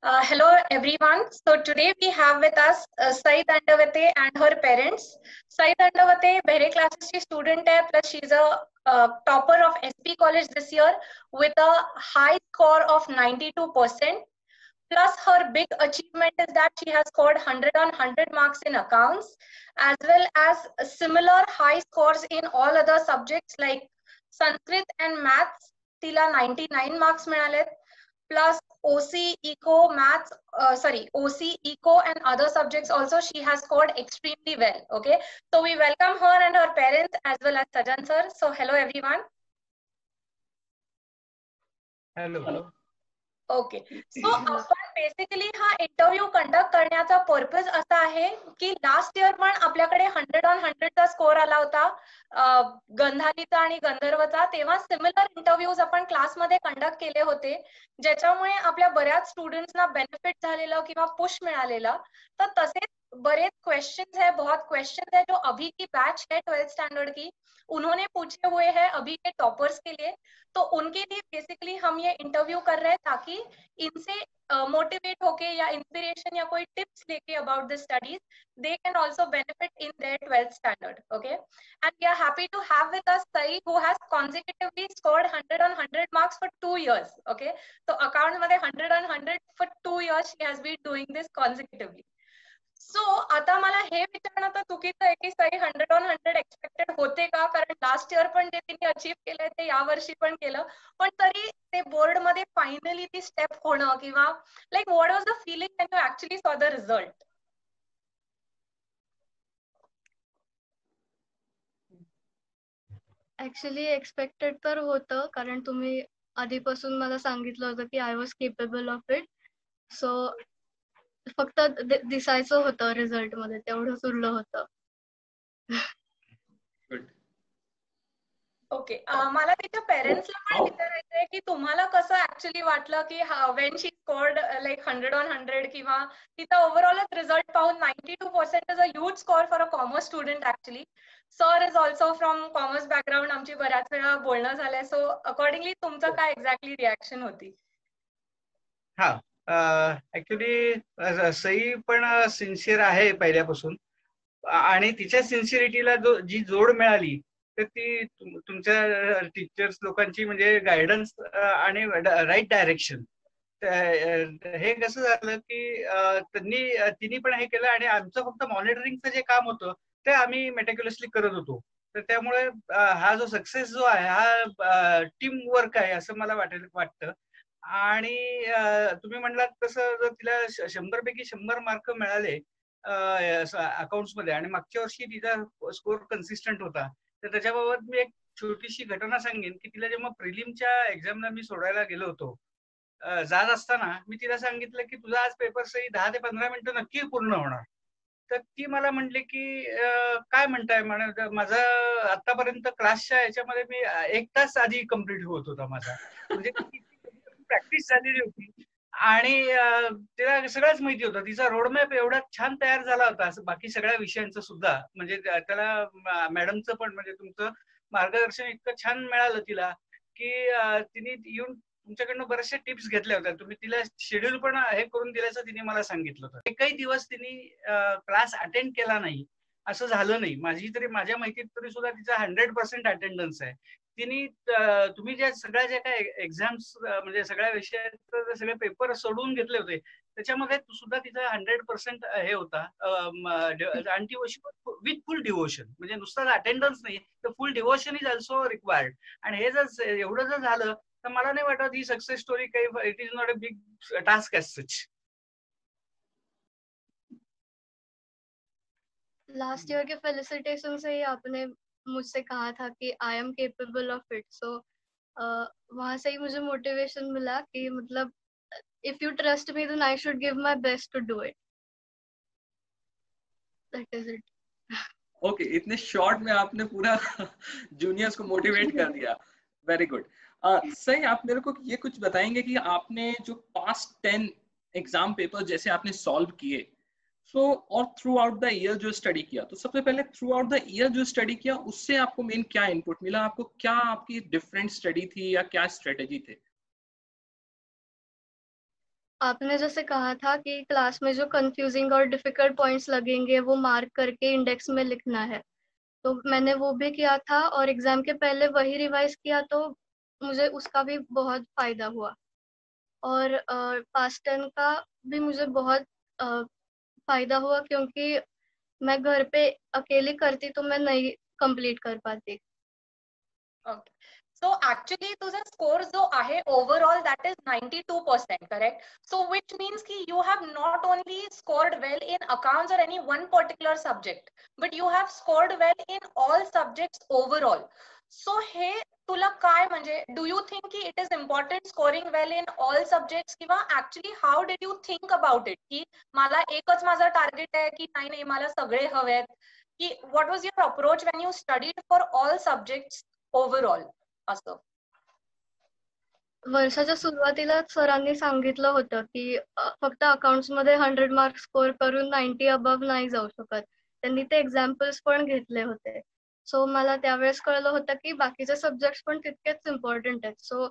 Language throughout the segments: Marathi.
Hello everyone. So today we have with us Sai Dandavate and her parents. Sai Dandavate Behre classes की student है, plus she's a topper of SP College this year with a high score of 92%. Plus her big achievement is that she has scored 100 on 100 marks in accounts, as well as similar high scores in all other subjects like Sanskrit and maths. तिला 99 marks मिळालेत. Plus OC, Eco, Maths, OC, Eco and other subjects also she has scored extremely well. Okay, so we welcome her and her parents as well as Sajan sir. So hello everyone. Hello. Okay so आपण बेसिकली हा इंटरव्ह्यू कंडक्ट करण्याचा पर्पज असा आहे की लास्ट इयर पण आपल्याकडे 100 ऑन 100चा स्कोर आला होता गंधालीचा आणि गंधर्वचा. तेव्हा सिमिलर इंटरव्ह्यूज आपण क्लासमध्ये कंडक्ट केले होते, ज्याच्यामुळे आपल्या बऱ्याच स्टुडंट्सना बेनिफिट झालेलं किंवा पुश मिळालेलं. तर तसेच बड़े क्वेश्चंस है, बहुत क्वेश्चंस है जो अभी की बैच है 12th स्टैंडर्ड की, उन्होंने पूछे हुए हैं अभी के टॉपर्स के लिए. तो उनके लिए बेसिकली हम ये इंटरव्यू कर रहे हैं ताकि इनसे मोटिवेट होके या इंस्पिरेशन या कोई टिप्स लेके about the studies they can also benefit in their 12th standard. Okay, and we are happy to have with us Sai, who has consecutively scored 100 on 100 marks for 2 years. Okay, so account मध्ये 100 on 100 for 2 years she has been doing this consecutively. So आता मला हे विचारणं तर चुकीचं आहे की सई 100 ऑन 100 एक्सपेक्टेड होते का, कारण लास्ट इयर पण जे तिने अचीव केलंय ते या वर्षी पण केलं, पण तरी ते बोर्ड मध्ये फायनली ती स्टेप होणं किंवा like what was the feeling when you actually सॉ द रिझल्ट? ऍक्च्युअली एक्सपेक्टेड तर होतं, कारण तुम्ही आधीपासून मला सांगितलं होतं की I was capable of it. So फक्त दिसायचं होतं रिझल्ट मध्ये, तेवढंच उरलं होतं. ओके, मला तिच्या पेरेंट्सला पण विचारायचं आहे की तुम्हाला कसं ऍक्च्युअली वाटलं की Wien she scored like 100 on 100 किंवा तिचा ओव्हरऑलच रिझल्ट पाहून 92% is a huge score for a commerce student. Actually sir is also from commerce background, आमची बऱ्याच वेळा बोलणं झालंय. सो अकॉर्डिंगली तुमचं काय एक्झॅक्टली रिॲक्शन होती? हा, ऍक्च्युली सई पण सिन्सिअर आहे पहिल्यापासून, आणि तिच्या सिन्सिअरिटीला जी जोड मिळाली तर ती तुमच्या टीचर्स लोकांची म्हणजे गायडन्स आणि राईट डायरेक्शन. हे कसं झालं की तिने पण हे केलं आणि आमचं फक्त मॉनिटरिंगचं जे काम होतं ते आम्ही मेटिक्युलसली करत होतो. तर त्यामुळे हा जो सक्सेस जो आहे हा टीम वर्क आहे असं मला वाटतं. आणि तुम्ही म्हणलात तसं जर तिला 100 पैकी 100 मार्क मिळाले अकाउंट्स मध्ये आणि मागच्या वर्षी तिचा स्कोर कन्सिस्टंट होता, तर त्याच्याबाबत मी एक छोटीशी घटना सांगेन की तिला जेव्हा प्रिलिमच्या एक्झामला मी सोडायला गेलो होतो, जात असताना मी तिला सांगितलं की तुझा आज पेपर सही 10 ते 15 मिनिटं नक्की पूर्ण होणार. तर ती मला म्हणली की काय म्हणताय, माझा आतापर्यंत क्लासच्या याच्यामध्ये मी 1 तास आधी कम्प्लीट होत होता माझा, म्हणजे प्रॅक्टिस झालेली होती आणि तिला सगळंच माहिती होतं. तिचा रोडमॅप एवढा छान तयार झाला होता बाकी सगळ्या विषयांचं सुद्धा, म्हणजे त्याला मॅडमचं पण म्हणजे तुमचं मार्गदर्शन इतकं छान मिळालं तिला की तिने येऊन तुमच्याकडनं बरेचसे टिप्स घेतल्या होत्या. तुम्ही तिला शेड्यूल पण हे करून दिल्याचं तिने मला सांगितलं होतं. एकही दिवस तिने क्लास अटेंड केला नाही असं झालं नाही. माझ्या माहितीत तरी सुद्धा तिचा 100% अटेंडन्स आहे. तिने तुम्ही सगळ्या ज्या काय एक्झाम्स म्हणजे सगळ्या विषयाचे सगळे पेपर सोडवून घेतले होते त्याच्यामध्ये सुद्धा तिचा 100% हे होता. आणि ती विथ फुल डिवोशन, म्हणजे नुसतं अटेंडन्स नाही तर फुल डिवोशन इज ऑल्सो रिक्वायर्ड. आणि हे जर एवढं जर झालं तर मला नाही वाटत ही सक्सेस स्टोरी काही, it is not a big task as such. Last year के फेलिसिटेशन से ही आपने मुझसे कहा था कि I am capable of it. So वहां से ही मुझे मोटिवेशन मिला कि मतलब if you trust me then I should give my best to do it. That is it. Okay, इतने शॉर्ट में आपने पूरा जूनियर्स को मोटिवेट कर दिया. Very good. सही, आप मेरे को ये कुछ बताएंगे कि आपने जो पास्ट 10 एग्जाम पेपर जैसे आपने सॉल्व किए, और थ्रू आउट द ईयर जो स्टडी किया, तो सबसे पहले थ्रू आउट द ईयर जो स्टडी किया उससे आपको मेन क्या इनपुट मिला? आपको क्या आपकी डिफरेंट स्टडी थी या क्या स्ट्रेटेजी थे? आपने जैसे कहा था कि क्लास में जो कंफ्यूजिंग और डिफिकल्ट पॉइंट्स लगेंगे वो मार्क करके इंडेक्स में लिखना है, तो मैंने वो भी किया था और एग्जाम के पहले वही रिवाइज किया, तो मुझे उसका भी बहुत फायदा हुआ। और पास्ट 10 का भी मुझे बहुत फायदा हुआ, क्योंकि मैं घर पे अकेली करती तो मैं नहीं कंप्लीट कर पाती। Okay. So actually तुझा स्कोर जो आहे overall that is 92%, correct? So which means कि you have not only scored well in accounts or any one particular subject, but you have scored well in all subjects overall. So हे तुला काय म्हणजे do you think कि it is important scoring well in all subjects किंवा actually how did you think about it कि मला एकच माझा टार्गेट आहे की नाही मला सगळे हवेत की what was your approach when you studied for all subjects overall असं? वर्षाच्या सुरुवातीलाच सरांनी सांगितलं होतं की फक्त अकाउंट्स मध्ये 100 मार्क्स स्कोर करून 90 अबव नाही जाऊ शकत. त्यांनी ते एक्झाम्पल्स पण घेतले होते. सो मला त्यावेळेस कळलं होतं की बाकीचे सब्जेक्ट्स पण तितकेच इम्पॉर्टंट आहेत. सो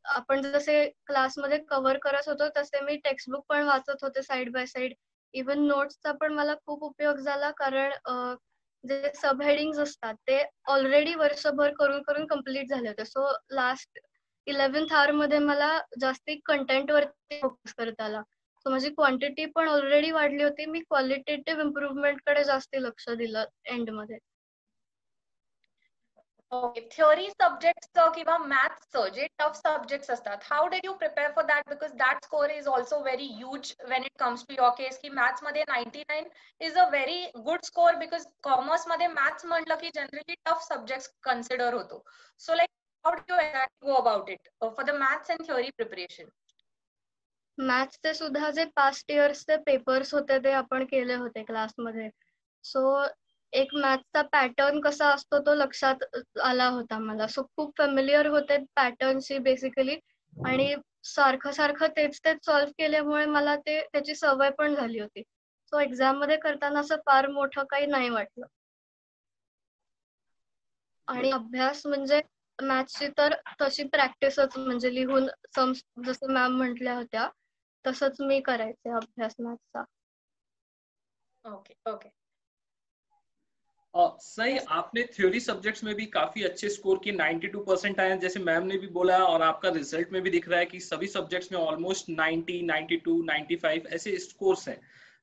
आपण जसे क्लासमध्ये कव्हर करत होतो तसे मी टेक्स्टबुक पण वाचत होते साइड बाय साइड. इव्हन नोट्सचा पण मला खूप उपयोग झाला, कारण जे सब हेडिंग्स असतात ते ऑलरेडी वर्षभर करून करून कम्प्लीट झाले होते. सो लास्ट 11th आवर मध्ये मला जास्ती कंटेंट वरती फोकस करता आला. सो माझी क्वांटिटी पण ऑलरेडी वाढली होती. मी क्वालिटेटिव्ह इम्प्रुव्हमेंट कडे जास्ती लक्ष दिलं एंड मध्ये. Okay, theory subjects किंवा maths जे tough subjects असतात, how did you prepare for that? Because that score is also very huge when it comes to your case की maths मध्ये 99 is a very good score because commerce मध्ये maths म्हटलं की generally tough subjects consider होतो. So like how did you exactly go about it for the maths and theory preparation? मॅथ्सचे सुद्धा जे पास्ट इयर्सचे पेपर्स होते ते आपण केले होते क्लासमध्ये. सो एक मॅथ्सचा पॅटर्न कसा असतो तो लक्षात आला होता मला. सो खूप फॅमिलियर होते पॅटर्नशी बेसिकली, आणि सारखं सारखं तेच तेच सॉल्व्ह केल्यामुळे मला त्याची सवय पण झाली होती. सो एक्झाम मध्ये करताना असं फार मोठं काही नाही वाटलं. आणि अभ्यास म्हणजे मॅथ्सची तर तशी प्रॅक्टिसच, म्हणजे लिहून सम्स जसं मॅम म्हटल्या होत्या तसंच मी करायचे अभ्यास मॅथ्सचा. Okay okay. सही, आपने थ्योरी सब्जेक्ट्स में भी काफी अच्छे स्कोर किए, 92% आए जैसे मैम ने भी बोला, और आपका रिजल्ट में भी दिख रहा है कि सभी सब्जेक्ट्स में ऑलमोस्ट 90, 92, 95 ऐसे स्कोर्स हैं.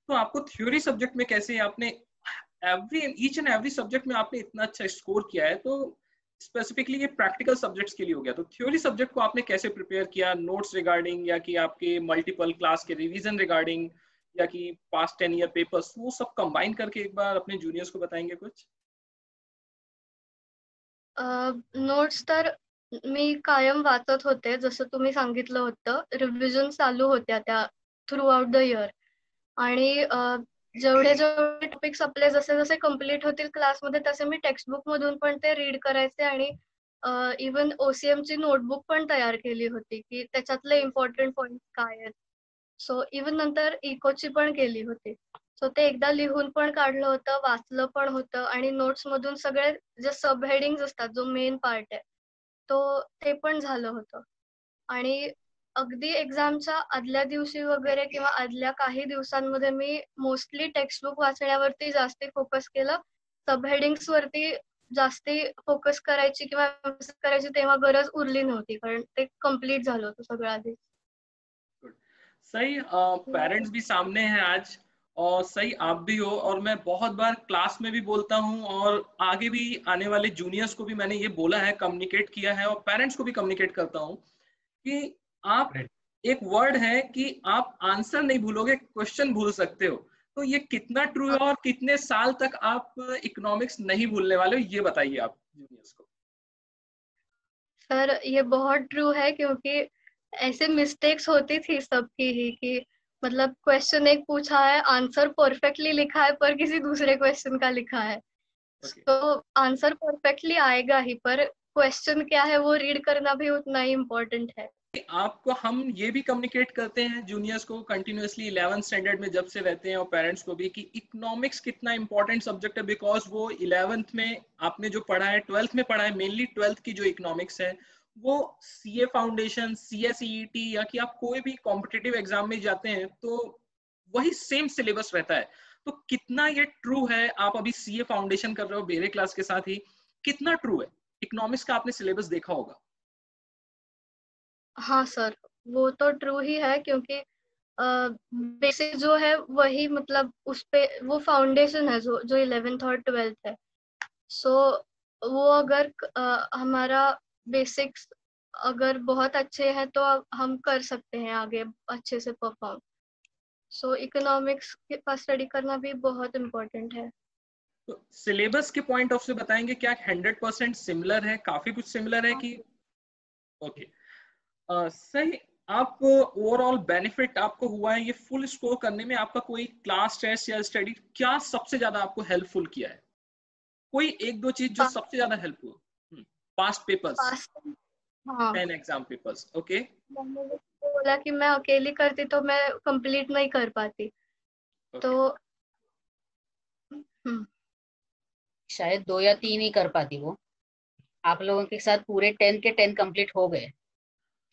तो आपको थ्योरी सब्जेक्ट में कैसे आपने ईच एंड एवरी सब्जेक्ट में आपने इतना अच्छा स्कोर किया है, तो स्पेसिफिकली ये प्रैक्टिकल सब्जेक्ट्स के लिए हो गया, तो थ्योरी सब्जेक्ट को आपने कैसे प्रिपेयर किया, नोट्स रिगार्डिंग या कि आपके मल्टीपल क्लास के रिवीजन रिगार्डिंग या कि पास्ट 10 ईयर पेपर्स, वो सब कंबाइन करके एक बार अपने जूनियर्स को बताएंगे कुछ? नोट्स तर मी कायम वाचत होते, जसं तुम्ही सांगितलं होतं. रिव्हिजन चालू होत्या त्या थ्रू आउट द इयर. आणि जेवढे जेवढे टॉपिक्स आपले जसे जसे कम्प्लीट होतील क्लासमध्ये तसे मी टेक्स्टबुक मधून पण ते रीड करायचे, आणि इवन OCM ची नोटबुक पण तयार केली होती की त्याच्यातले इम्पॉर्टंट पॉइंट काय आहेत. सो इवन नंतर इकोची पण केली होती. सो ते एकदा लिहून पण काढलं होतं, वाचलं पण होतं, आणि नोट्स मधून सगळे जे सब हेडिंग्स असतात, जो मेन पार्ट आहे तो ते पण झालं होतं. आणि अगदी एक्झामच्या आदल्या दिवशी वगैरे किंवा आदल्या काही दिवसांमध्ये मी मोस्टली टेक्स्टबुक वाचण्यावरती जास्ती फोकस केलं. सब हेडिंग्स वरती जास्ती फोकस करायची किंवा करायची तेव्हा गरज उरली नव्हती, कारण ते कम्प्लीट झालं होतं सगळं आधी. सही, पेरेंट्स भी सामने हैं आज, और सही आप भी हो, और मैं बहुत बार क्लास में भी बोलता हूँ और आगे भी आने वाले जूनियर्स को भी मैंने ये बोला है, कम्युनिकेट किया है, और पेरेंट्स को भी कम्युनिकेट करता हूँ कि आप, एक वर्ड है कि आप आंसर नहीं भूलोगे, क्वेश्चन भूल सकते हो. तो ये कितना ट्रू है और कितने साल तक आप इकोनॉमिक्स नहीं भूलने वाले हो, ये बताइए आप जूनियर्स को. सर ये बहुत ट्रू है, क्योंकि ऐसे मिस्टेक्स होती थी सबकी ही कि मतलब क्वेश्चन एक पूछा है, आंसर परफेक्टली लिखा है पर किसी दूसरे क्वेश्चन का लिखा है. तो आंसर परफेक्टली आएगा ही, पर क्वेश्चन क्या है वो रीड करना भी उतना ही इम्पोर्टेंट है. आपको हम ये भी कम्युनिकेट करते हैं जूनियर्स को कंटिन्यूअसली 11th स्टैंडर्ड में जब से रहते हैं, और पेरेंट्स को भी, कि इकोनॉमिक्स कितना इंपॉर्टेंट सब्जेक्ट है, बिकॉज वो 11th में आपने जो पढ़ा है, 12th में पढ़ा है, मेनली 12th की जो इकोनॉमिक्स है वो सीए फाउंडेशन, CSEET या कि आप कोई भी कॉम्पिटिटिव एग्जाम में जाते हैं तो वही सेम सिलेबस रहता है। तो कितना ये ट्रू है, आप अभी सीए फाउंडेशन कर रहे हो मेरे क्लास के साथ ही, कितना ट्रू है? इकोनॉमिक्स का आपने सिलेबस देखा होगा। हाँ सर, वो तो ट्रू ही है, क्योंकि बेसिक जो है वही, मतलब उस पे वो फाउंडेशन है जो 11th और 12th है। सो वो अगर हमारा बेसिक्स अगर बहुत अच्छे हैं तो हम कर सकते हैं आगे अच्छे से परफॉर्म। सो इकोनॉमिक्स का स्टडी करना भी बहुत इम्पोर्टेंट है। तो सिलेबस के पॉइंट ऑफ से बताएंगे क्या 100% सिमिलर है, काफी कुछ सिमिलर है कि? ओके, सही। आप ओवरऑल बेनिफिट आपको हुआ है ये फुल स्कोर करने में? आपका कोई क्लास टेस्ट या स्टडी क्या सबसे ज्यादा आपको हेल्पफुल किया है? कोई एक दो चीज जो सबसे ज्यादा हेल्पफुल? पास्ट पेपर्स, हाँ, 10 एग्जाम पेपर्स। ओके, मैंने बोला कि मैं अकेली करती तो मैं कंप्लीट नहीं कर पाती। तो शायद 2 या 3 ही कर पाती वो। आप लोगों के साथ पूरे 10 के 10 कंप्लीट हो गए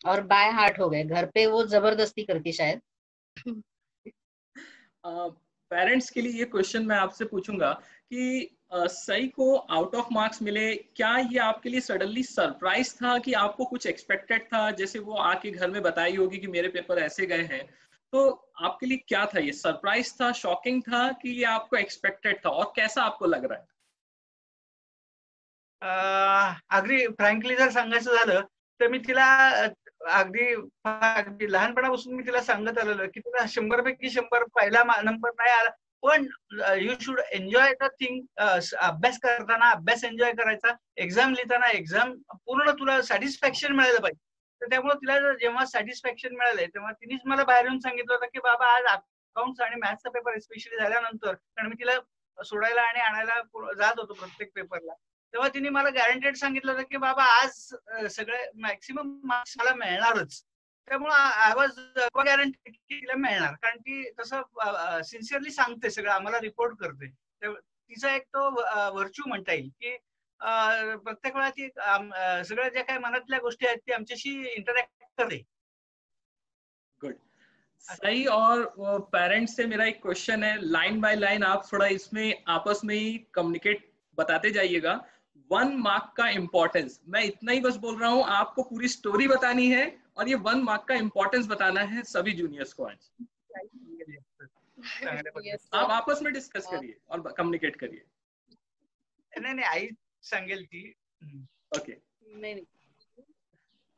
और बाय हार्ट हो गए। घर पे वो जबरदस्ती करती शायद। पेरेंट्स के लिए ये क्वेश्चन मैं आपसे पूछूंगा कि सही को आउट ऑफ मार्क्स मिले, क्या ये आपके लिए सडनली सरप्राइज था कि आपको कुछ एक्सपेक्टेड था? जैसे वो आके घर में बताई होगी कि मेरे पेपर ऐसे गए हैं, तो आपके लिए क्या था? ये सरप्राइज था, शॉकिंग था, कि ये आपको एक्सपेक्टेड था, और कैसा आपको लग रहा है? अगदी फ्रँकली जर सांगायचं झालं तर मी तिला अगदी लहानपणापासून मी तिला सांगत आलेलो की तुला 100 पैकी 100 पहिला नंबर नाही आला, पण you should enjoy the thing. अभ्यास करताना अभ्यास एन्जॉय करायचा, एक्झाम लिहिताना एक्झाम पूर्ण तुला सॅटिस्फॅक्शन मिळालं पाहिजे. तर त्यामुळे तिला जेव्हा सॅटिस्फॅक्शन मिळालंय तेव्हा तिनेच मला बाहेर येऊन सांगितलं होतं की बाबा आज अकाउंट्स आणि मॅथ्सचा पेपर स्पेशली झाल्यानंतर, कारण मी तिला सोडायला आणि आणायला जात होतो प्रत्येक पेपरला, तेव्हा तिने मला गॅरंटेड सांगितलं होतं की बाबा आज सगळे मॅक्सिमम मार्क्स मला मिळणारच. त्यामुळे आय वॉज गॅरंटेड की तिला मिळणार, कारण ती तसं सिन्सिअरली सांगते, सगळं आम्हाला रिपोर्ट करते. तिचा एक तो व्हर्च्यू म्हणता येईल की प्रत्येक वेळा ती सगळ्या ज्या काही मनातल्या गोष्टी आहेत ती आमच्याशी इंटरॅक्ट करते. गुड, सही। और पेरेंट्स से मेरा एक क्वेश्चन है, लाइन बाय लाइन आप थोड़ा इसमें आपस में ही कम्युनिकेट बताते जाइएगा। 1 मार्क का इम्पोर्टेंस, मैं इतना ही बस बोल रहा हूँ, आपको पूरी स्टोरी बतानी है और ये 1 मार्क का इम्पोर्टेंस बताना है सभी जूनियर्स को आज। आप आपस में डिस्कस करिए और कम्युनिकेट करिए। नाही आई सांगेल ती. ओके, नहीं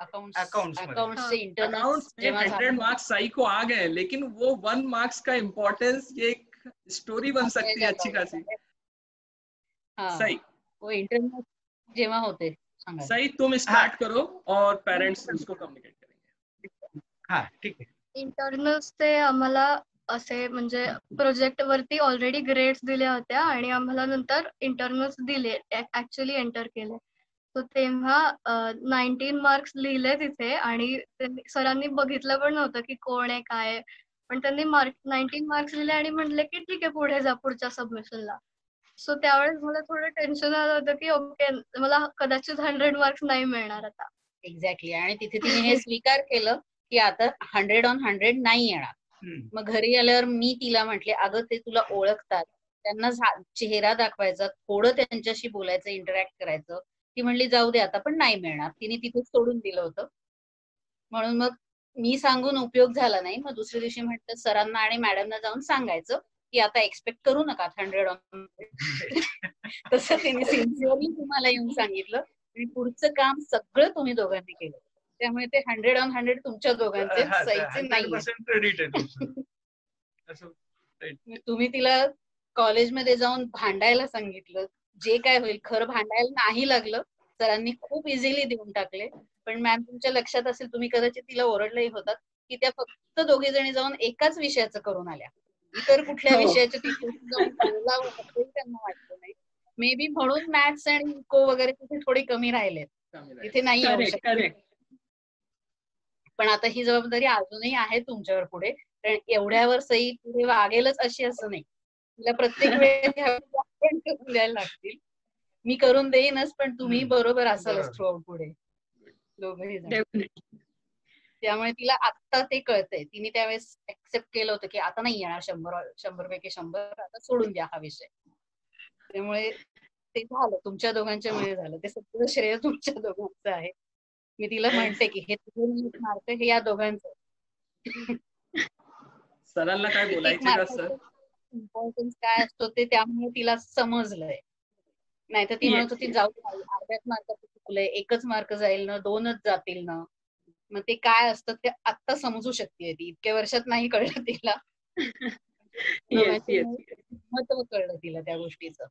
अकाउंट्स से इंटरनल अकाउंट्स में 100 मार्क्स सही को आ गए, लेकिन वो 1 मार्क्स का इम्पोर्टेंस ये एक स्टोरी बन सकती है अच्छी खासी। सही, वो इंटरनल जेव्हा होते. सही, तुम स्टार्ट करो और पेरेंट्स उसको कम्युनिकेट करेंगे. हा ठीक आहे. इंटरनल्स ते आम्हाला असे म्हणजे प्रोजेक्ट वरती ऑलरेडी ग्रेड्स दिल्या होत्या आणि आम्हाला नंतर इंटरनल्स दिले, ऍक्च्युअली एंटर केले. तो तेव्हा 19 मार्क्स लिहिले तिथे आणि सरांनी बघितलं पण नव्हतं की कोण आहे काय आहे, पण त्यांनी 19 मार्क्स लिहिले आणि म्हणले की ठीक आहे पुढे जा पुढच्या सबमिशनला. सो त्यावेळेस मला थोडं टेन्शन आलं होतं की ओके मला कदाचित 100 मार्क्स नाही मिळणार आता. एक्झॅक्टली, आणि तिथे तिने हे स्वीकार केलं की आता 100 on 100 नाही येणार. मग घरी आल्यावर मी तिला म्हटले, अगं ते तुला ओळखतात, त्यांना चेहरा दाखवायचा, थोडं त्यांच्याशी बोलायचं, इंटरॅक्ट करायचं. ती म्हणली जाऊ दे आता पण नाही मिळणार. तिने तिथे सोडून दिलं होतं. म्हणून मग मी सांगून उपयोग झाला नाही. मग दुसऱ्या दिवशी म्हटलं सरांना आणि मॅडमना जाऊन सांगायचं की आता एक्सपेक्ट करू नका 100 on 100. तसं तिने सिन्सिअरली तुम्हाला येऊन सांगितलं आणि पुढचं काम सगळं तुम्ही दोघांनी केलं. त्यामुळे ते 100 on 100 तुमच्या दोघांचे सहीचे नाही. तुम्ही तिला कॉलेजमध्ये जाऊन भांडायला सांगितलं, जे काय होईल. खरं भांडायला नाही लागलं, सरांनी खूप इझिली देऊन टाकले. पण मॅम तुमच्या लक्षात असेल, तुम्ही कदाचित तिला ओरडलंही होतात की त्या फक्त दोघी जणी जाऊन एकाच विषयाचं करून आल्या, इतर कुठल्या विषयाच्या तिथे जाऊन त्यांना वाटलं नाही. मे बी म्हणून मॅथ्स आणि इको वगैरे तिथे थोडी कमी राहिलेत, तिथे नाही येऊ शकत. पण आता ही जबाबदारी अजूनही आहे तुमच्यावर पुढे, कारण एवढ्यावर सही पुढे वागेलच अशी असं नाही. तिला प्रत्येक वेळेस द्यायला लागतील. मी करून देईनच, पण तुम्ही बरोबर असालच थ्रू आउट पुढे. दोघंही जण. डेफिनेटली. त्यामुळे तिला आत्ता ते कळतंय. तिने त्यावेळेस ऍक्सेप्ट केलं होतं की आता नाही येणार 100 पैकी 100, आता सोडून द्या हा विषय. त्यामुळे ते झालं, तुमच्या दोघांच्या मुळे झालं. ते सगळं श्रेय तुमच्या दोघांचं आहे. मी तिला म्हणते की हे तुझं मार्क हे या दोघांचं. सरांना काय बोलायचं का सर? इम्पॉर्टन्स काय असतो ते त्यामुळे तिला समजलंय. नाहीतर ती म्हणत होती जाऊ अर्ध्याच मार्काचं चुकलंय, 1च मार्क जाईल ना, 2च जातील ना. मग ते काय असतं ते आत्ता समजू शकते ती. इतक्या वर्षात नाही कळलं तिला. महत्व कळलं तिला त्या गोष्टीचं.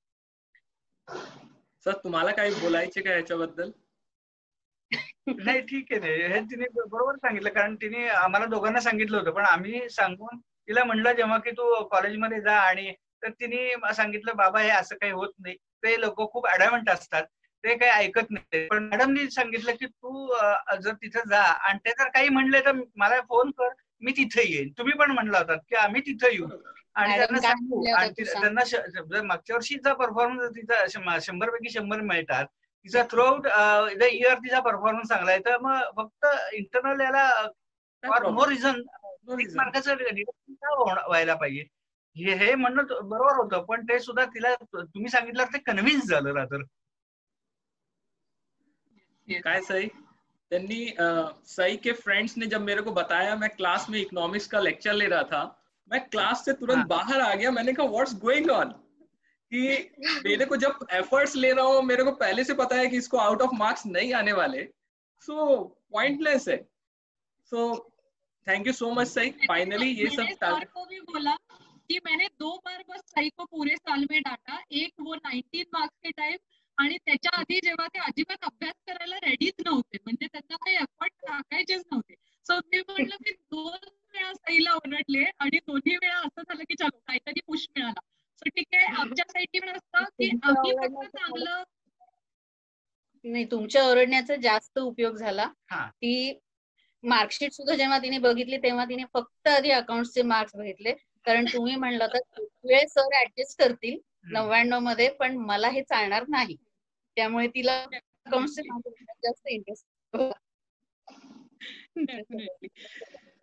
सर तुम्हाला काय बोलायचे का याच्याबद्दल? नाही ठीक आहे नाही, हे तिने बरोबर सांगितलं, कारण तिने आम्हाला दोघांना सांगितलं होतं, पण आम्ही सांगून तिला म्हणलं जेव्हा की तू कॉलेजमध्ये जा, आणि तर तिने सांगितलं बाबा हे असं काही होत नाही. ते लोक खूप ऍडॅमंट असतात, ते काही ऐकत नाही. पण मॅडमनी सांगितलं की तू जर तिथं जा आणि ते जर काही म्हणले तर मला फोन कर, मी तिथे येईन. तुम्ही पण म्हणला होतात की आम्ही तिथे येऊ आणि त्यांना सांगू. आणि त्यांना जर मागच्या वर्षीचा परफॉर्मन्स तिचा 100 पैकी 100 मिळतात, तिचा थ्रूआउट द इयर तिचा परफॉर्मन्स चांगला आहे, तर मग फक्त इंटरनल याला फॉर नो रिझन मार्काचं व्हायला पाहिजे. हे म्हणणं बरोबर होतं, पण ते सुद्धा तिला तुम्ही सांगितलं ते कन्व्हिन्स झालं राहतं. काय सही त्यांनी सही के फ्रेंड्स ने जब मेरे को बताया, मैं क्लास में इकोनॉमिक्स का लेक्चर ले रहा था, मैं क्लास से तुरंत बाहर आ गया. मैंने कहा व्हाट्स गोइंग ऑन, कि मेरे को जब एफर्ट्स ले रहा हूँ, मेरे को पहले से पता है कि इसको आउट ऑफ मार्क्स नहीं आने वाले, सो पॉइंटलेस है. So thank you so much सही. फाइनली ये सब सर को भी बोला कि मैंने 2 बार बस सही को पूरे साल में डाटा, एक वो 19 मार्क्स के टाइम, आणि त्याच्या आधी जेव्हा ते अजिबात अभ्यास करायला रेडीच नव्हते, म्हणजे त्यांना काही एफर्ट टाकायचेच नव्हते. सो मी म्हटलं की 2 वेळा सहीला ओरडले आणि दोन्ही वेळा असं झालं की चलो काहीतरी पुश मिळाला. सो ठीक आहे, आमच्या साईडनी पण असतं की आम्ही फक्त चांगलं नाही, तुमच्या ओरडण्याचा जास्त उपयोग झाला. ती मार्कशीट सुद्धा जेव्हा तिने बघितली तेव्हा तिने फक्त आधी अकाउंटचे मार्क्स बघितले, कारण तुम्ही म्हणलं तर वेळ सर ऍडजस्ट करतील 99 मध्ये, पण मला हे चालणार नाही. त्यामुळे तिला अकाउंटचे मार्क्स जास्त interest. Definitely.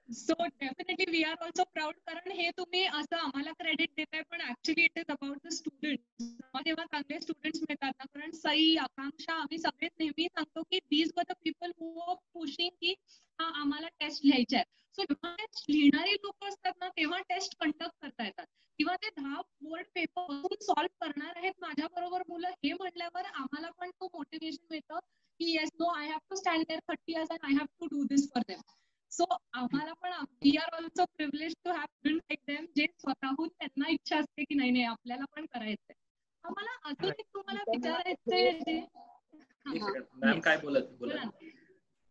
So definitely we are also proud, कारण हे तुम्ही असं आम्हाला क्रेडिट देताय, पण actually it is about the students. जेव्हा चांगले स्टुडंट्स मिळतात ना, कारण सई, आकांक्षा, आम्ही सगळे नेहमी सांगतो की these were the people who are pushing की हा आम्हाला टेस्ट लिहायचे आहे. सो जेव्हा टेस्ट लिहिणारी लोक असतात ना, तेव्हा टेस्ट कंडक्ट करता येतात, किंवा ते 10 बोर्ड पेपर सॉल्व्ह करणार आहेत माझ्या बरोबर मुलं, हे म्हटल्यावर आम्हाला पण तो मोटिवेशन मिळतं की yes no, I have to stand there 30 years and I have to do this for them. So आम्हाला पण we are also privilege to have student like them, जे स्वतःहून त्यांना इच्छा असते की नाही नाही आपल्याला पण करायचंय. आम्हाला अजून एक तुम्हाला विचारायचंय. मॅम काय बोलत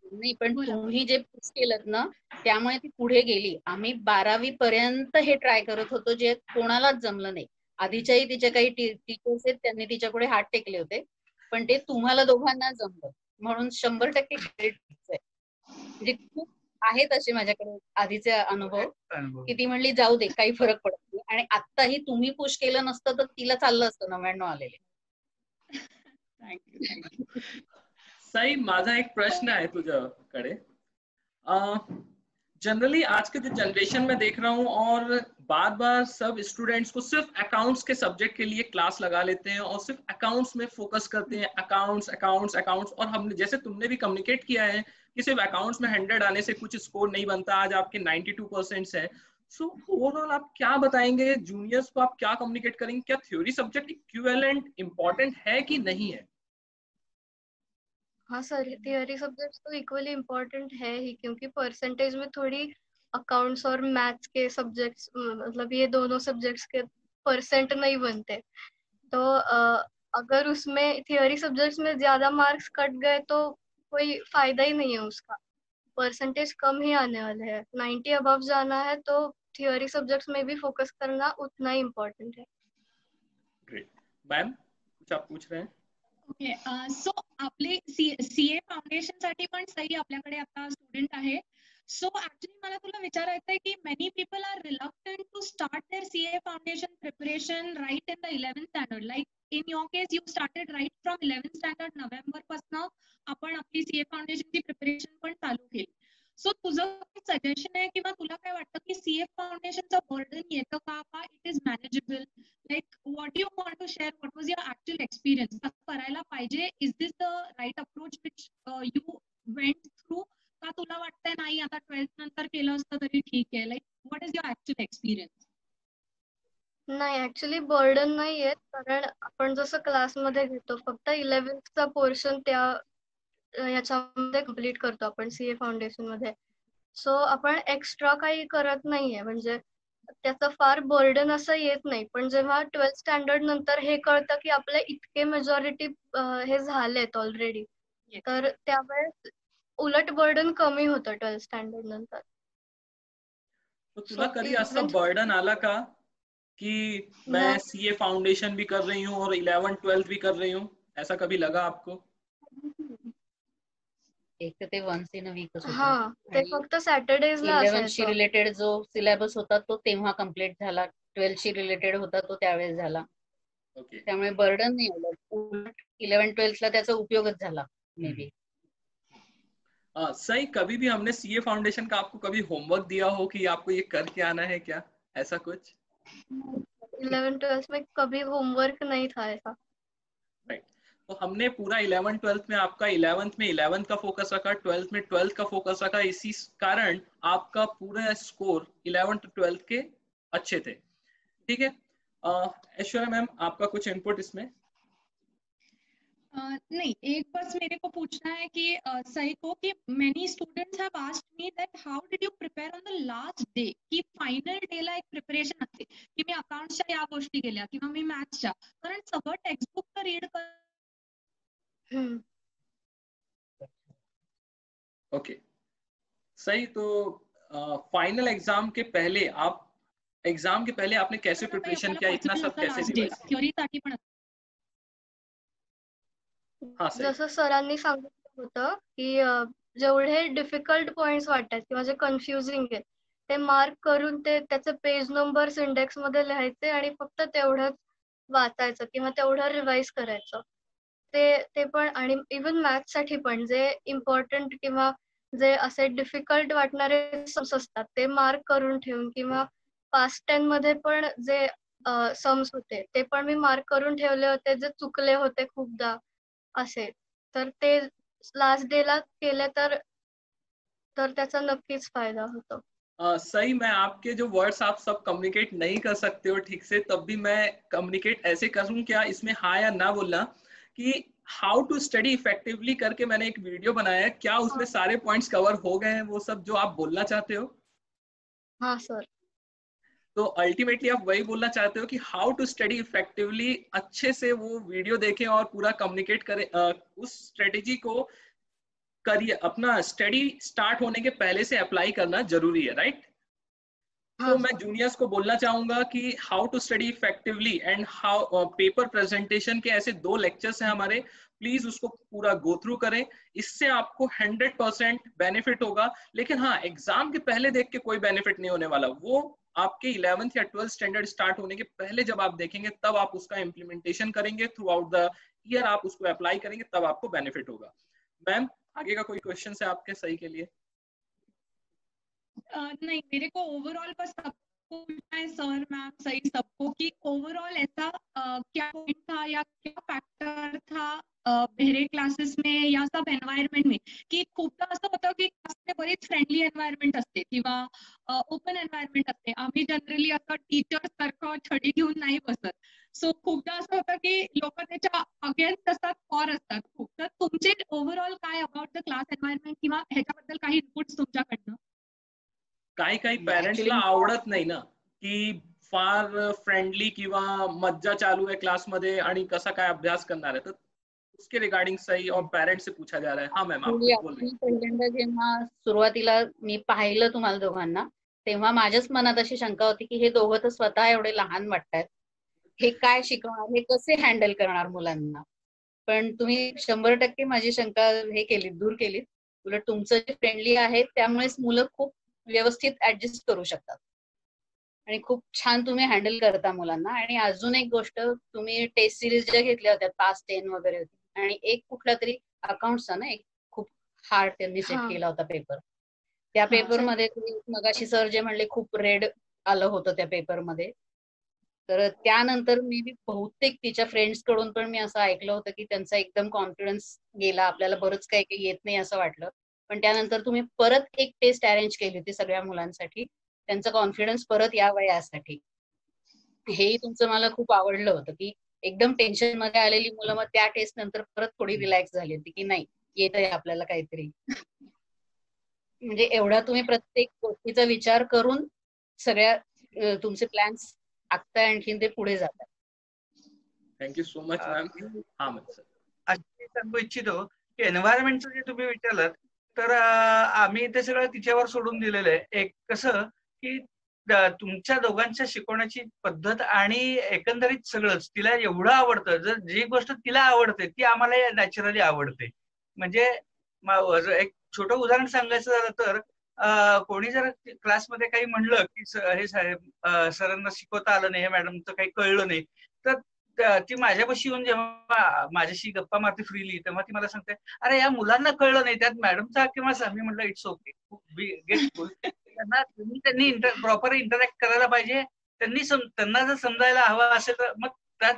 नाही, पण तुम्ही जे पुश केलं ना त्यामुळे ती पुढे गेली. आम्ही 12वी पर्यंत हे ट्राय करत होतो, जे कोणालाच जमलं नाही. आधीच्याही तिच्या काही टीचर्स आहेत, त्यांनी तिच्यापुढे हात टेकले होते, पण ते तुम्हाला दोघांना जमलं, म्हणून 100% क्रेडिट आहे. म्हणजे खूप आहेत असे माझ्याकडे आधीचे अनुभव की ती म्हणली जाऊ दे काही फरक पडत नाही, आणि आत्ताही तुम्ही पुश केलं नसतं तर तिला चाललं असतं 99 आलेले. थँक्यू. सही, माझा एक प्रश्न आहे तुझ्याकडे. जनरली आज के जो जनरेशन में देख रहा हूँ, और बार बार सब स्टूडेंट्स को सिर्फ अकाउंट्स के सब्जेक्ट के लिए क्लास लगा लेते हैं और सिर्फ अकाउंट्स में फोकस करते हैं, अकाउंट्स अकाउंट्स अकाउंट्स. और हमने, जैसे तुमने भी कम्युनिकेट किया है कि सिर्फ अकाउंट्स में 100 आने से कुछ स्कोर नहीं बनता, आज आपके 92% है. सो ओवरऑल आप क्या बताएंगे जूनियर्स को, आप क्या कम्युनिकेट करेंगे? क्या थ्योरी सब्जेक्ट इक्विवेलेंट इम्पोर्टेंट है कि नहीं है? हाँ सर, थियरी सब्जेक्ट्स तो इक्वली इम्पोर्टेंट है ही, क्योंकि परसेंटेज में थोड़ी अकाउंट्स और मैथ्स के सब्जेक्ट्स, मतलब ये दोनों सब्जेक्ट्स के परसेंट नहीं बनते. तो अगर उसमें थियरी सब्जेक्ट्स में ज्यादा मार्क्स कट गए तो कोई फायदा ही नहीं है उसका. परसेंटेज कम ही आने वाले हैं. 90 अबव जाना है तो थियरी सब्जेक्ट्स में भी फोकस करना उतना ही इम्पोर्टेंट है. ग्रेट. मैम कुछ आप पूछ रहे हैं? ओके, सो आपले सीए फाउंडेशन साठी पण सही आपल्याकडे आता स्टुडंट आहे. सो ऍक्च्युली मला तुला विचारायचंय की many people are reluctant to to start their CA foundation preparation right in the 11th standard. Like in your case, you started right from 11th standard November पासन आपण आपली CA foundation ची preparation पण चालू केली. सो तुझं सजेशन आहे किंवा तुला काय वाटतं की CA फाउंडेशनचं बर्डन येतं का it is manageable? Like what you want to share, what was your actual experience? कसं करायला पाहिजे? Is this the right approach which you went through, का तुला वाटतंय नाही आता 12th नंतर केलं असतं तरी ठीक आहे? Like what is your actual experience? नाही, ऍक्च्युअली बर्डन नाही येत, कारण आपण जसं क्लासमध्ये घेतो फक्त 11th पोर्शन त्या याच्यामध्ये कम्प्लीट करतो आपण CA फाउंडेशन मध्ये. सो आपण एक्स्ट्रा काही करत नाहीये, म्हणजे त्याचं फार बर्डन असं येत नाही. पण जेव्हा 12th स्टँडर्ड नंतर हे कळतं की आपले इतके मेजॉरिटी हे झालेत ऑलरेडी, तर त्यावेळेस उलट बर्डन कमी होतं 12th स्टँडर्ड नंतर. तो तुला कधी असं बर्डन आला का कि मैं CA फाउंडेशन भी कर रही हूँ और 11th 12th भी कर रही हूँ, ऐसा कभी लगा आपको? एक तर ते वन्स इन अ वीकच होतं. ते फक्त सॅटर्डेजला असायचं. 11th शी रिलेटेड जो सिलेबस होता तो तेव्हा कम्प्लीट झाला, 12th शी रिलेटेड होता तो त्यावेळेस झाला. त्यामुळे बर्डन नाही आलं, 11th 12th ला त्याचा उपयोगच झाला मे बी. सही, कभी भी हमने CA फाउंडेशन का आपको कभी होमवर्क दिया हो कि आपको ये करके आना है क्या, ऐसा कुछ? 11th 12th में कभी होमवर्क नहीं था ऐसा. राइट. तो हमने पूरा 11th 12th में आपका 11th में 11th का फोकस रखा, 12th में 12th का फोकस रखा. इसी कारण आपका पूरा स्कोर 11th 12th के अच्छे थे. ठीक है. ऐश्वर्या मैम, आपका कुछ इनपुट इसमें? नहीं, एक बस मेरे को पूछना है कि सही को कि many students have asked me that how did you prepare on the last day, की फायनल डेला एक प्रिपरेशन असते की मी अकाउंट्सच्या या गोष्टी केल्या किंवा मी मॅथ्सच्या, कारण सगळं टेक्स्टबुक तर रीड कर. ओके, सही. तो फाइनल एग्जाम के पहले आपने कैसे प्रिपरेशन किया, इतना सब कैसे दिया? थ्योरीसाठी पण जसं सरांनी सांगितलं होतं की जेवढे डिफिकल्ट पॉइंट्स वाटतात किंवा जे कन्फ्युजिंग आहेत ते मार्क करून ते त्याचे पेज नंबर्स इंडेक्स मध्ये लिहायचे आणि फक्त तेवढंच वाचायचं किंवा तेवढं रिवाइज करायचं. ते पण, आणि इव्हन मॅथ्स साठी पण जे इम्पॉर्टंट किंवा जे असे डिफिकल्ट वाटणारे सम्स असतात ते मार्क करून ठेवून, किंवा पास्ट 10 मध्ये पण जे सम्स होते ते पण मी मार्क करून ठेवले होते, जे चुकले होते खूपदा असे, तर ते लास्ट डे ला केले तर त्याचा नक्कीच फायदा होतो. सही. मैं आपके जो वर्ड्स आप सब कम्युनिकेट नहीं कर सकते हो ठीक से, तब भी मैं कम्युनिकेट ऐसे करूं क्या, इसमें हाँ या ना बोलना, कि हाउ टू स्टडी इफेक्टिवली करके मैंने एक वीडियो बनाया है. क्या उसमें सारे पॉइंट्स कवर हो गए हैं, वो सब जो आप बोलना चाहते हो? हाँ सर. तो अल्टीमेटली आप वही बोलना चाहते हो कि हाउ टू स्टडी इफेक्टिवली, अच्छे से वो वीडियो देखें और पूरा कम्युनिकेट करें, उस स्ट्रेटेजी को करिए, अपना स्टडी स्टार्ट होने के पहले से अप्लाई करना जरूरी है. राइट. तो मैं जूनियर्स को बोलना चाहूंगा कि how to study effectively and how paper presentation के ऐसे 2 लेक्चर्स हैं हमारे, प्लीज उसको पूरा गो थ्रू करें. इससे आपको 100% बेनिफिट होगा. लेकिन हाँ, एग्जाम के पहले देख के कोई बेनिफिट नहीं होने वाला. वो आपके 11th या 12th स्टैंडर्ड स्टार्ट होने के पहले जब आप देखेंगे तब आप उसका इम्प्लीमेंटेशन करेंगे, थ्रू आउट द ईयर आप उसको अप्लाई करेंगे, तब आपको बेनिफिट होगा. मैम, आगे का कोई क्वेश्चन है आपके सही के लिए? नहीं, मेरे को ओवरऑल बस सबको पूछना है सर, मैम, सही सबको, कि ओवरऑल ऐसा क्या पॉइंट था या क्या फॅक्टर था बेहरे क्लासेस में या सब एन्व्हायरमेंट में, की खूपदा असं होतं की क्लासमध्ये बरीच फ्रेंडली एन्व्हायरमेंट असते किंवा ओपन एन्व्हायरमेंट असते. आम्ही जनरली असं टीचर सारखं छडी घेऊन नाही बसत. सो खूपदा असं होतं की लोक त्याच्या अगेन्स्ट असतात, फॉर असतात खूप. तर तुमचे ओव्हरऑल काय अबाउट द क्लास एन्व्हायरमेंट किंवा ह्याच्याबद्दल काही इनपुट्स तुमच्याकडनं? काही पेरेंट्सला आवडत नाही ना की फार फ्रेंडली किंवा मज्जा चालू आहे क्लासमध्ये आणि कसा काय अभ्यास करणार आहे, तर उसके रिगार्डिंग सही और पेरेंट्स से पूछा जा रहा है. हाँ मैम, आप बोल रही हैं. पहिल्यांदा जेव्हा सुरुवातीला मी पाहिलं तुम्हाला दोघांना, तेव्हा माझ्याच मनात अशी शंका होती की हे दोघं तर स्वतः एवढे लहान वाटतात, हे काय शिकवणार, हे कसे हँडल करणार मुलांना. पण तुम्ही 100% माझी शंका हे केली, दूर केली. उलट तुमचं जे फ्रेंडली आहे त्यामुळेच मुलं खूप व्यवस्थित ऍडजस्ट करू शकतात आणि खूप छान तुम्ही हँडल करता मुलांना. आणि अजून एक गोष्ट, तुम्ही टेस्ट सिरीज ज्या घेतल्या होत्या पास 10 वगैरे होती, आणि एक कुठला तरी अकाउंटचा ना एक खूप हार्ड त्यांनी सेट केला होता पेपर. त्या पेपरमध्ये मगाशी सर जे म्हणले खूप रेड आलं होतं त्या पेपरमध्ये. तर त्यानंतर मी बहुतेक तिच्या फ्रेंड्स कडून पण मी असं ऐकलं होतं की त्यांचा एकदम कॉन्फिडन्स गेला, आपल्याला बरंच काही काही येत नाही असं वाटलं. पण त्यानंतर तुम्ही परत एक टेस्ट अरेंज केली होती सगळ्या मुलांसाठी, त्यांचा कॉन्फिडन्स परत यावं यासाठी. हेही तुमचं मला खूप आवडलं होतं की एकदम टेन्शन मध्ये आलेली मुलं मग त्या टेस्ट नंतर परत थोडी रिलॅक्स झाली होती की नाही येत आहे आपल्याला काहीतरी. म्हणजे एवढा तुम्ही प्रत्येक गोष्टीचा विचार करून सगळ्या तुमचे प्लॅन्स आखताय, आणखीन ते पुढे जातात. Thank you so much ma'am. हा सर, अशी सांगू इच्छितो की एन्व्हायरमेंटचं जे तुम्ही विचारलं तर आम्ही ते सगळं तिच्यावर सोडून दिलेलं आहे. एक कसं की तुमच्या दोघांच्या शिकवण्याची पद्धत आणि एकंदरीत सगळंच तिला एवढं आवडतं, जर जी गोष्ट तिला आवडते ती आम्हाला नॅचरली आवडते. म्हणजे एक छोटं उदाहरण सांगायचं झालं तर कोणी जर क्लासमध्ये काही म्हणलं की हे साहेब सरांना शिकवता आलं नाही, हे मॅडमचं काही कळलं नाही, तर ती माझ्यापाशी येऊन जेव्हा माझ्याशी गप्पा मारते फ्रीली, तेव्हा ती मला सांगते, अरे या मुलांना कळलं नाही, त्यात मॅडमचा किंवा सर. मी म्हटलं इट्स ओके, गेट कूल. त्यांनी प्रॉपर इंटरॅक्ट करायला पाहिजे. त्यांना जर समजायला हवं असेल तर मग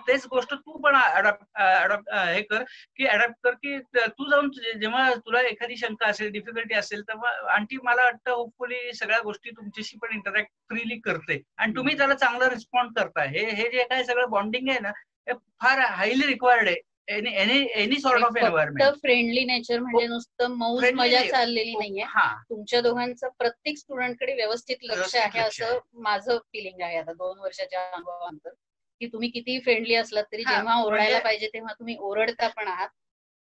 तेच गोष्ट तू पण हे कर की अडॅप्ट कर, की तू जाऊन जेव्हा तुला एखादी शंका असेल, डिफिकल्टी असेल, तेव्हा आंटी मला वाटतं होपफुली सगळ्या गोष्टी तुमच्याशी पण इंटरॅक्ट फ्रीली करते आणि तुम्ही त्याला चांगला रिस्पॉन्ड करताय. हे जे काही सगळं बॉन्डिंग आहे ना, हे फार हायली रिक्वायर्ड आहे any sort of environment. Friendly nature म्हणजे नुसतं मौज मजा चाललेली नाहीये. तुमच्या दोघांचं प्रत्येक स्टुडंट कडे व्यवस्थित लक्ष आहे असं माझं फिलिंग आहे आता 2 वर्षाच्या अनुभवानंतर, की तुम्ही किती फ्रेंडली असलात तरी जेव्हा ओरडायला पाहिजे तेव्हा तुम्ही ओरडता पण आहात,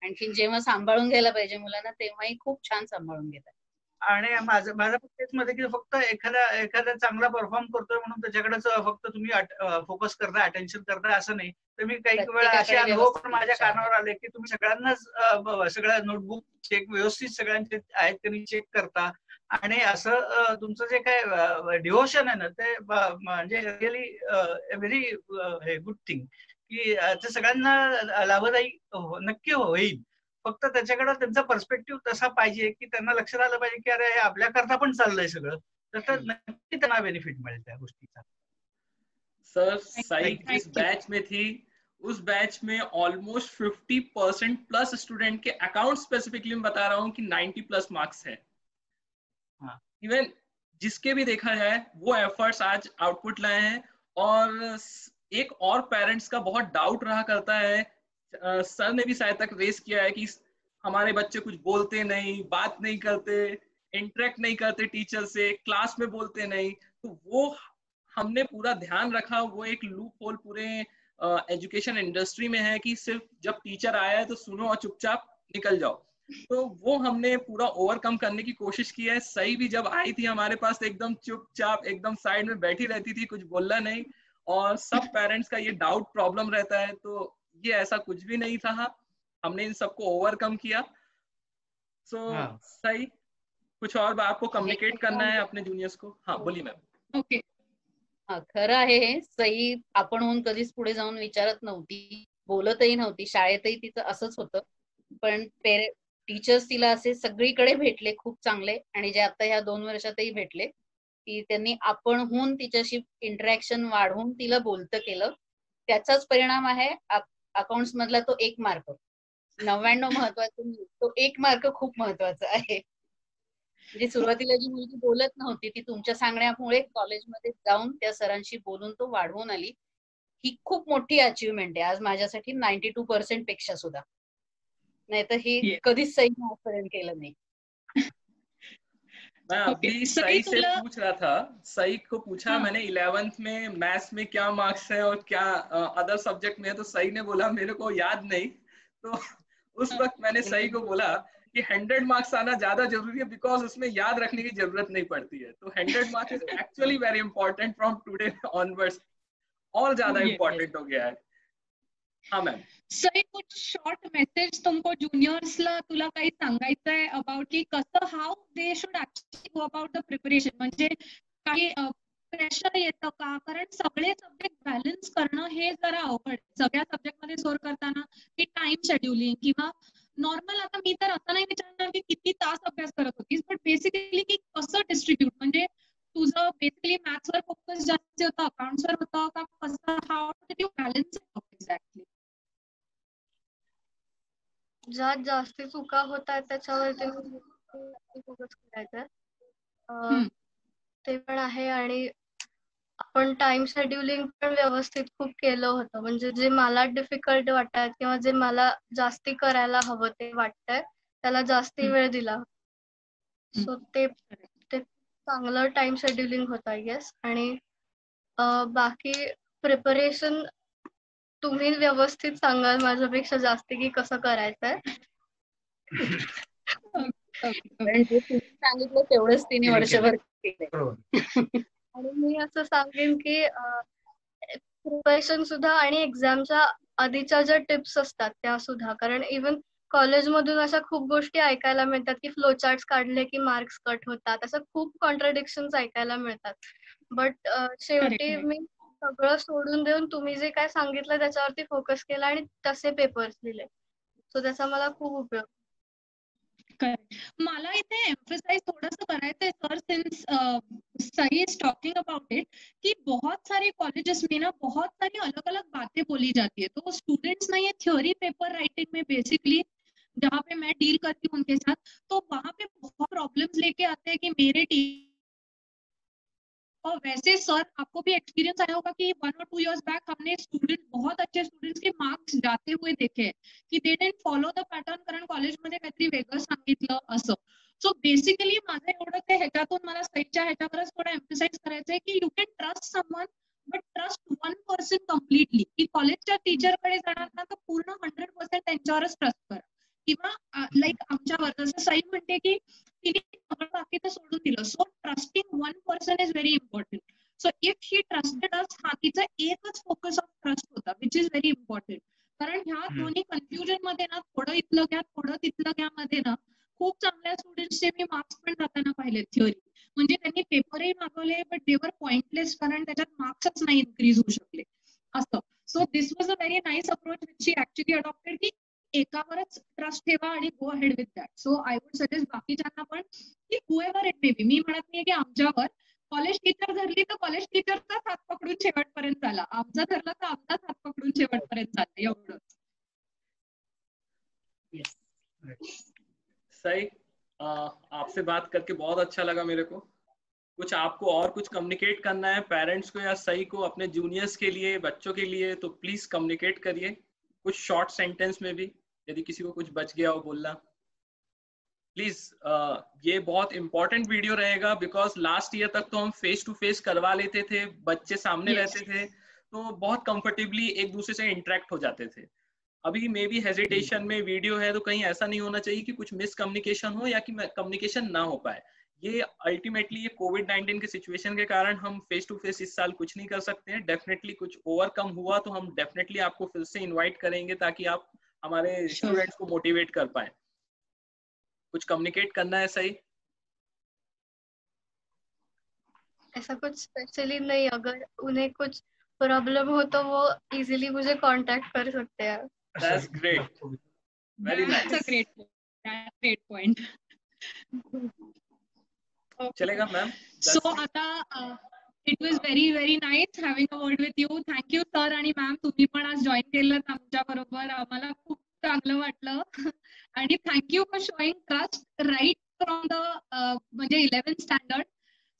आणखी जेव्हा सांभाळून घ्यायला पाहिजे मुलांना तेव्हाही खूप छान सांभाळून घेतात. आणि माझं तेच मध्ये की फक्त एखादा चांगला परफॉर्म करतोय म्हणून त्याच्याकडेच फक्त तुम्ही फोकस करता, अटेन्शन करता असं नाही. तर मी काही वेळा असे अनुभव पण माझ्या कानावर आले की तुम्ही सगळ्यांनाच सगळ्या नोटबुक चेक व्यवस्थित सगळ्यांचे आहेत त्यांनी चेक करता, आणि असं तुमचं जे काय डिव्होशन आहे ना ते म्हणजे रिअली व्हेरी गुड थिंग की ते सगळ्यांना लाभदायी नक्की होईल. फक्त त्याच्याकडे त्यांचा पर्स्पेक्टिव्ह तसा पाहिजे की त्यांना लक्षात आलं पाहिजे की अरे हे आपल्या करता पण चाललंय सगळं, तर नक्की त्यांना बेनिफिट मिळेल त्या गोष्टीचा. सर साई जिस बैच में थी उस बैच में ऑलमोस्ट 50% प्लस स्टूडेंट के अकाउंट स्पेसिफिकली मैं बता रहा हूँ कि 90 प्लस मार्क्स है. इवन जिसके भी देखा जाए वो एफर्ट्स आज आउटपुट लाए हैं. और एक और पेरेंट्स का बहुत डाउट रहा करता है, सर ने भी शायद तक रेस किया है कि हमारे बच्चे कुछ बोलते नहीं, बात नहीं करते, इंटरेक्ट नहीं करते टीचर से, क्लास में बोलते नहीं. तो वो हमने पूरा ध्यान रखा. वो एक लूप होल पूरे एजुकेशन इंडस्ट्री में है कि सिर्फ जब टीचर आया है तो सुनो और चुपचाप निकल जाओ. तो वो हमने पूरा ओवरकम करने की कोशिश की है. सही भी जब आई थी हमारे पास तो एकदम चुपचाप एकदम साइड में बैठी रहती थी, कुछ बोलना नहीं. और सब पेरेंट्स का ये डाउट प्रॉब्लम रहता है, तो ये ऐसा कुछ भी नहीं था. हमने इन सबको ओवरकम किया. सो सही कुछ और आपको कम्युनिकेट करना है अपने जूनियर्स को? हाँ बोलिए मॅम. ओके. खरं आहे हे. सई आपणहून कधीच पुढे जाऊन विचारत नव्हती, बोलतही नव्हती. शाळेतही तिचं असंच होतं. पण टीचर्स तिला असे सगळीकडे भेटले खूप चांगले, आणि जे आता ह्या 2 वर्षातही भेटले, की त्यांनी आपणहून तिच्याशी इंटरॅक्शन वाढवून तिला बोलतं केलं. त्याचाच परिणाम आहे अकाउंट्स मधला तो 1 मार्क. 99 महत्वाचा नाही, तो 1 मार्क खूप महत्वाचा आहे. म्हणजे सुरुवातीला जी मुलगी बोलत नव्हती ती तुमच्या सांगण्यामुळे कॉलेजमध्ये जाऊन त्या सरांशी बोलून तो वाढवून आली. ही खूप मोठी अचीवमेंट आहे आज माझ्यासाठी 92% पेक्षा सुद्धा. नहीं तो ही कधीच सही आजपर्यंत केलं नहीं. मैं अभी सही से पूछ रहा था, सही को पूछा मैंने 11th में मैथ्स में क्या मार्क्स है और क्या अदर सब्जेक्ट में है, तो सही ने बोला मेरे को याद नहीं. तो उस वक्त मैंने सही को बोला कि 100 मार्क्स आना ज्यादा जरूरी है, बिकॉज उसमें याद रखने की जरूरत नहीं पड़ती है. तो 100 marks is actually very important from today onwards. और ज्यादा इंपॉर्टेंट हो गया है. हाँ मॅम. सही कुछ शॉर्ट मेसेज तुमको ज्युनियर्सला तुला काही सांगायचं आहे अबाउट की कसं how they should actually go about the preparation. म्हणजे काही प्रेशर येतं का? कारण सगळे सब्जेक्ट बॅलन्स करणं हे जरा अवघड. सगळ्या सब्जेक्ट मध्ये स्कोर करताना की टाइम शेड्युलिंग किंवा नॉर्मल, आता मी तर असं नाही विचारणार की किती तास अभ्यास करत होतीस, बट बेसिकली की कसं डिस्ट्रीब्यूट, म्हणजे तुझं बेसिकली मॅथ्सवर फोकस जास्त होतं, अकाउंट्सवर होतं का, कसं, how did you balance exactly? ज्यात जास्ती चुका होत आहेत त्याच्यावरती फोकस करायचं, ते पण आहे. आणि आपण टाइम शेड्युलिंग पण व्यवस्थित खूप केलं होतं, म्हणजे जे मला डिफिकल्ट वाटत किंवा जे मला जास्ती करायला हवं ते वाटतंय त्याला जास्ती वेळ दिला. सो ते चांगलं टाइम शेड्युलिंग होतं आय गेस. आणि बाकी प्रिपरेशन तुम्ही व्यवस्थित सांगाल माझ्यापेक्षा जास्ती की कसं करायचंय. कारण जे तुम्ही सांगितलं तेवढंच तिने वर्षभर केलंय. आणि मी असं सांगेन की प्रिपरेशन सुद्धा आणि एक्झामच्या आधीच्या ज्या टिप्स असतात त्या सुद्धा, कारण इव्हन कॉलेजमधून अशा खूप गोष्टी ऐकायला मिळतात की फ्लो चार्ट्स काढले की मार्क्स कट होतात, असं खूप कॉन्ट्रडिक्शन्स ऐकायला मिळतात. बट शेवटी मी सगळं सोडून देऊन तुम्ही जे काय सांगितलं त्याच्यावरती फोकस केला आणि तसे पेपर्स लिहिले. सो त्याचा मला खूप उपयोग. मला इथे एम्फसाइज थोड़ा करायचं है सर, सिंस सही इज टॉकिंग अबाउट इट, कि बहुत सारे कॉलेजेस में ना बहुत सारी अलग अलग बातें बोली जाती है, तो स्टूडेंट्स ना ये थ्योरी पेपर राइटिंग में बेसिकली जहाँ पे मैं डील करती हूँ उनके साथ, तो वहाँ पे बहुत प्रॉब्लम्स लेके आते हैं कि मेरे और वैसे सर आपको भी एक्सपीरियंस आया होगा कि 1 और 2 इयर्स बैक हमने स्टूडेंट, बहुत अच्छे स्टूडेंट्स के मार्क्स जाते हुए देखे की they didn't follow the pattern, कारण कॉलेजमध्ये काहीतरी वेगळं सांगितलं असं. सो बेसिकली माझं एवढं ते ह्याच्यातून मला सईच्या ह्याच्यावरच थोडं एम्फसाइज करायचं आहे की you can trust someone but trust 1% completely. की कॉलेजच्या टीचरकडे जाणार ना तर पूर्ण 100% त्यांच्यावरच ट्रस्ट करा. किंवा लाईक आमच्यावर जसं सई म्हणते की तिने सगळं बाकीचं सोडून दिलं. So trusting 1% is very important. So if she trusted अस, हा तिचा एकच फोकस ऑफ ट्रस्ट होता, विच इज व्हेरी इम्पॉर्टंट. कारण ह्या दोन्ही कन्फ्युजन मध्ये ना थोडं इथलं घ्या थोडं तिथलं घ्या मध्ये ना खूप चांगल्या स्टुडंट्सचे मी मार्क्स पण जाताना पाहिले थ्योरी, म्हणजे त्यांनी पेपरही मागवले बट देवर पॉइंटलेस, कारण त्याच्यात मार्क्सच नाही इन्क्रीज होऊ शकले असं. So this was a very nice approach which she actually adopted, की एकावरच ट्रस्ट ठेवा आणि go ahead with that. So I would suggest बाकीच्यांना पण की हुएवर इट मे बी, मी म्हणत नाही की आमच्यावर कॉलेज टीचर धरली तर कॉलेज टीचरचाच हात पकडून शेवटपर्यंत झाला, आमचा धरला तर आमचाच हात पकडून शेवटपर्यंत झाला, एवढं. सही, आपसे बात करके बहुत अच्छा लगा मेरे को. कुछ आपको और कुछ कम्युनिकेट करना है पेरेंट्स को या सही को, अपने जूनियर्स के लिए, बच्चों के लिए, तो प्लीज कम्युनिकेट करिए कुछ शॉर्ट सेंटेंस में भी, यदि किसी को कुछ बच गया हो बोलना प्लीज. ये बहुत इंपॉर्टेंट वीडियो रहेगा बिकॉज लास्ट ईयर तक तो हम फेस टू फेस करवा लेते थे, बच्चे सामने रहते थे तो बहुत कंफर्टेबली एक दूसरे से इंटरेक्ट हो जाते थे. अभी मे बी हेजिटेशन में वीडियो है तो कहीं ऐसा नहीं होना चाहिए कि कुछ मिसकम्युनिकेशन हो या कि कम्युनिकेशन ना हो पाए. ये अल्टीमेटली ये कोविड-19 के सिचुएशन के कारण हम फेस टू फेस इस साल कुछ नहीं कर सकते हैं. डेफिनेटली कुछ ओवरकम हुआ तो हम डेफिनेटली आपको फिर से इनवाइट करेंगे ताकि आप हमारे स्टूडेंट्स को मोटिवेट कर पाए. कुछ कम्युनिकेट करना है सही? ऐसा कुछ स्पेशली नहीं, अगर उन्हें कुछ प्रॉब्लम हो तो वो इजीली मुझे कांटेक्ट कर सकते हैं. That's great. Very nice. That's a great point. चलेगा मैम. So आता it was very nice having a word with you. Thank you sir आणि मॅम, तुम्ही पण आज जॉईन केलं आमच्या बरोबर, आम्हाला खूप चांगलं वाटलं. आणि thank you for showing trust right from the म्हणजे 11th standard.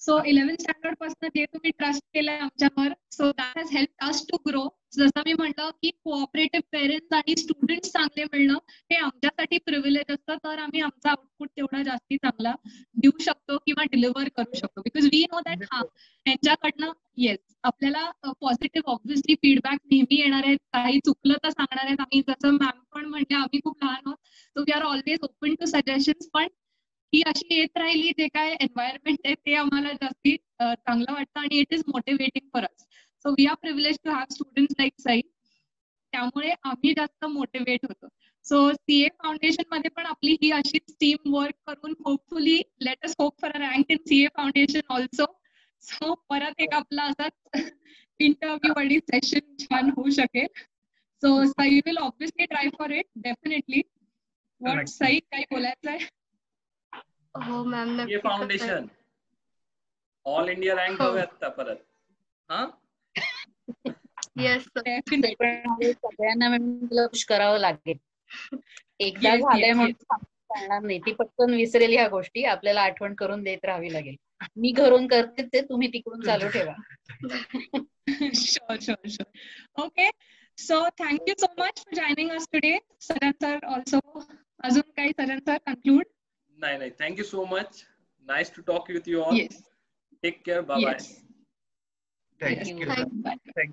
So 11th standard पासून जे तुम्ही ट्रस्ट केलंय आमच्यावर, so that has help us to grow. जसं मी म्हटलं की कोऑपरेटिव्ह पेरेंट्स आणि स्टुडंट्स चांगले मिळणं हे आमच्यासाठी प्रिव्हिलेज असतं, तर आम्ही आमचा आउटपुट तेवढा जास्ती चांगला देऊ शकतो किंवा डिलिव्हर करू शकतो. बिकॉज वी नो दॅट हा त्यांच्याकडनं येस आपल्याला पॉझिटिव्ह ऑब्व्हियसली फीडबॅक नेहमी येणार आहेत, काही चुकलं तर सांगणार आहेत. आम्ही जसं मॅम पण म्हणजे आम्ही खूप लहान आहोत, so we are always open to suggestions. पण ही अशी येत राहिली, जे काय एन्व्हायरमेंट आहे ते आम्हाला जास्ती चांगलं वाटतं आणि it is motivating for us. So we are privilege to have students like Sai, त्यामुळे आम्ही जास्त मोटिवेट होतो. सो सीए फाउंडेशन मध्ये पण आपली ही अशीच टीम वर्क करून hopefully let us hope for a rank in CA foundation also. So परत एक आपला असाच इंटरव्ह्यू आणि सेशन छान होऊ शकेल. So Sai will obviously try for it definitely. What Sai, काही बोलायचं आहे? हो मॅम, ये फाउंडेशन ऑल इंडिया रँक हवे आता परत. हा येस सगळ्यांना मिळून तुला खुश करावं लागेल. एकदा झालंय म्हणून सांगणार नाही, ती पटकन विसरेल ह्या गोष्टी. आपल्याला आठवण करून देत राहावी लागेल. मी घरून करते ते, तुम्ही तिकडून चालू ठेवा. Sure. Okay. So thank you so much for joining us today. Saran sir also. अजून काही Saran sir conclude? नाही. Thank you so much. Nice to talk with you all. Yes. Take care. Bye bye. Thank you. Bye.